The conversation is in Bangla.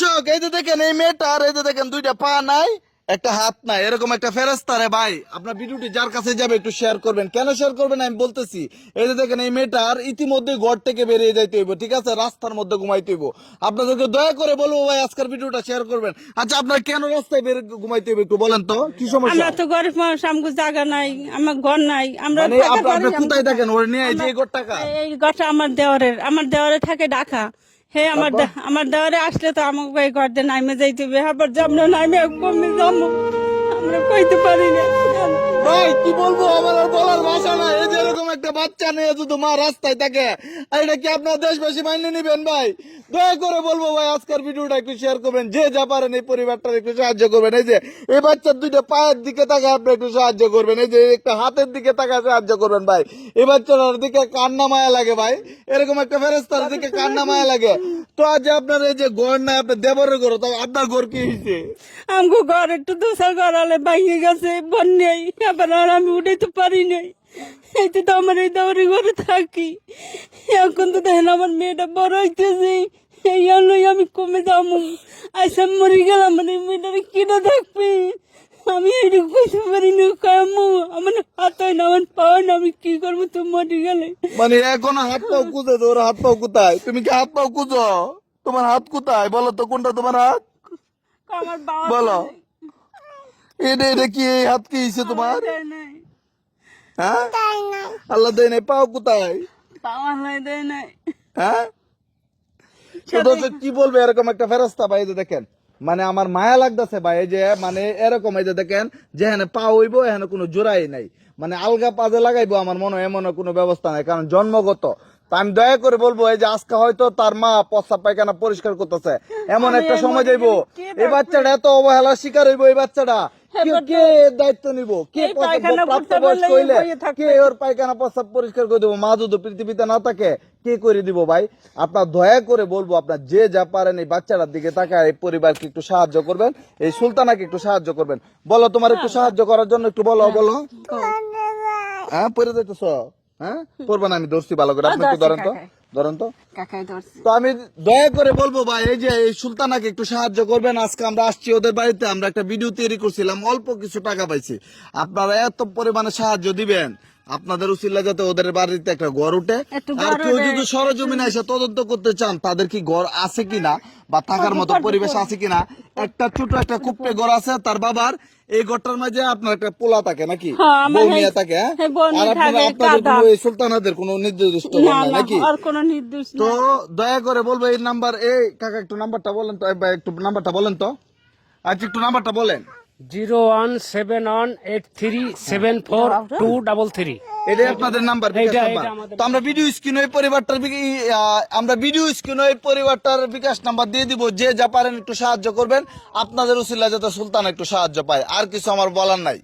দর্শক এই যে দেখেন এই মেয়েটার এই যে দেখেন দুইটা পা নাই একটা হাত নাই এরকম একটা ফেরেস্তা রে ভাই আপনার ভিডিওটি যার কাছে যাবে একটু শেয়ার করবেন কেন শেয়ার করবেন আমি বলতেছি এই যে দেখেন এই মেয়েটার ইতিমধ্যে ঘর থেকে বেরিয়ে যাইতে হইব ঠিক আছে রাস্তার মধ্যে ঘুমাইতে হইব আপনাদেরকে দয়া করে বলবো ভাই আজকের ভিডিওটা শেয়ার করবেন আচ্ছা আপনার কেন রাস্তায় বের ঘুমাইতে হইব একটু বলেন তো কি সমস্যা আমরা তো গরিব মানুষ, আমাকে জায়গা নাই, আমার ঘর নাই, আমরা মানে থাকতে পারি আপনি না। কোথায় থাকেন ওর নিয়ে এই যে ঘর টাকা এই ঘরটা আমার দেওয়ারে থাকে ঢাকা। হে আমার দেওয়ারে আসলে তো আমাকে এই ঘর দিয়ে নাইমে যাইতে হবে, আবার যাবো নাইমে কমে যাবো, আমরা কইতে পারি না। ভাই কি বলবো আমার আর বলার ভাষা নাই এই যে এরকম একটা বাচ্চা নিয়ে যদি মা রাস্তায় থাকে আর এটা কি আপনার দেশবাসী মাইনে নিবেন ভাই দয়া করে বলবো ভাই আজকের ভিডিওটা একটু শেয়ার করবেন যে যা পারেন এই পরিবারটার একটু সাহায্য করবেন এই যে এই বাচ্চার দুইটা পায়ের দিকে তাকায় আপনি একটু সাহায্য করবেন এই যে একটা হাতের দিকে তাকায় সাহায্য করবেন ভাই এই বাচ্চাটার দিকে কান্না মায়া লাগে ভাই এরকম একটা ফেরেস্তার দিকে কান্না মায়া লাগে তো আজ আপনার এই যে ঘর নাই আপনার দেবরের ঘর তো আপনার ঘর কি হয়েছে আমাকে ঘর একটু দোষার ঘর আলে ভাঙে গেছে বন্যাই, আবার আর আমি উঠাইতে পারি নাই। এই তো আমার এই দেওয়ারি ঘরে থাকি, এখন তো দেখেন আমার মেয়েটা বড় হইতেছে, এই আলোই আমি কমে যাবো, আইসা মরে গেলাম, মানে মেয়েটারে কিনা দেখবে আমি এইটুকু কইতে পারি না, কামু আমার হাত হয় না, আমার পা হয় না, আমি কি করবো তো মরে গেলে। মানে এখনো হাত পাও কুঁজে তোর হাত পাও কোথায় তুমি কি হাত পাও কুঁজো তোমার হাত কোথায় বলো তো কোনটা তোমার হাত আমার বাবা বলো এটা এটা কি এই হাত কি হয়েছে তোমার দেয় নাই, হ্যাঁ আল্লাহ দেয় নাই পাও কোথায় পাওয়া নাই, দেয় নাই। হ্যাঁ তো দর্শক কি বলবে এরকম একটা ফেরস্তা ভাই এই যে দেখেন মানে আমার মায়া লাগতেছে ভাই এই যে মানে এরকম এই যে দেখেন যেখানে পা হইব এখানে কোনো জোড়াই নাই মানে আলগা পাজে লাগাইবো আমার মনে হয় এমন কোনো ব্যবস্থা নাই কারণ জন্মগত তা আমি দয়া করে বলবো এই যে আজকে হয়তো তার মা প্রস্রাব পায়খানা পরিষ্কার করতেছে এমন একটা সময় যাইবো এই বাচ্চাটা এত অবহেলার শিকার হইবো এই বাচ্চাটা কে দায়িত্ব নিব কে প্রাপ্তবয়স্ক হইলে কে ওর পায়খানা প্রস্রাব পরিষ্কার করে দেবো মা যদি পৃথিবীতে না থাকে কে করে দিব ভাই আপনার দয়া করে বলবো আপনার যে যা পারেন এই বাচ্চাটার দিকে তাকায় এই পরিবারকে একটু সাহায্য করবেন এই সুলতানাকে একটু সাহায্য করবেন বলো তোমার একটু সাহায্য করার জন্য একটু বলো বলো হ্যাঁ পরে যাইতেছ হ্যাঁ পড়বে না আমি ধরছি ভালো করে আপনি একটু ধরেন তো তো আমি দয়া করে বলবো ভাই এই যে এই সুলতানাকে একটু সাহায্য করবেন আজকে আমরা আসছি ওদের বাড়িতে আমরা একটা ভিডিও তৈরি করছিলাম অল্প কিছু টাকা পাইছি আপনারা এত পরিমাণে সাহায্য দিবেন আপনাদের উচিল্লা যাতে ওদের বাড়িতে একটা ঘর উঠে আর কেউ যদি সরজমিনে এসে তদন্ত করতে চান তাদের কি ঘর আছে কিনা বা থাকার মতো পরিবেশ আছে কিনা একটা ছোট একটা কুপ্পে ঘর আছে তার বাবার এই ঘরটার মাঝে আপনার একটা পোলা থাকে নাকি বউ মিয়া থাকে আর আপনাদের কোনো এই সুলতানাদের কোনো নির্দিষ্ট ঘর নাই নাকি তো দয়া করে বলবো এই নাম্বার এই কাকা একটু নাম্বারটা বলেন তো একটু নাম্বারটা বলেন তো আচ্ছা একটু নাম্বারটা বলেন 01718374233 এটাই আপনাদের নাম্বার তো আমরা ভিডিও স্ক্রিনে এই পরিবারটার বিকাশ নাম্বার দিয়ে দিব যে যা পারেন একটু সাহায্য করবেন আপনাদের উসিলা যাতে সুলতান একটু সাহায্য পায় আর কিছু আমার বলার নাই